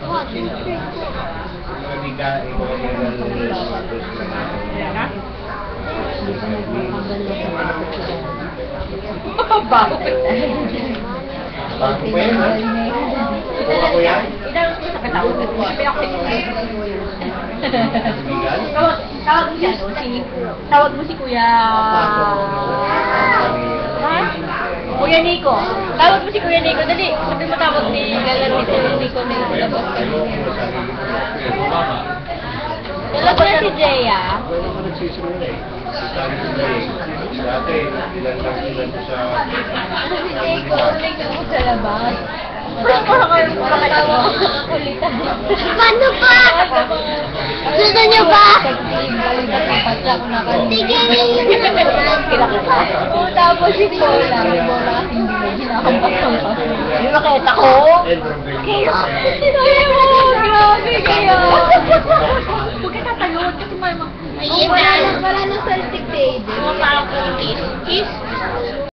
Bakit? Bago pa yun, ha? Kuha ko yan? Ilang ko sa katawag ko. Tawag mo siya, no? Tawag mo si Kuya... Ha? Kuya Nico. Tawag mo si Kuya Nico. Dali, sabi mo tawag ni Galan ni Nico na yung labas. Lalabas na si Jeya. Dati, ilan lang sila sa... Si Nico, nagtawag mo sa labas. Parang kayo kulitan. Paano ba? Gusto niyo ba? Sige niyo yun. Oo, tapos si Bola. Si Bola kasi hindi hinakampas-kampas. Yung nakita ko. Kaya, kaya mo, grabe kaya. Huwag ka tatalon kasi may mga... Ay, wala na saltik day. Mga parang kiss. Kiss?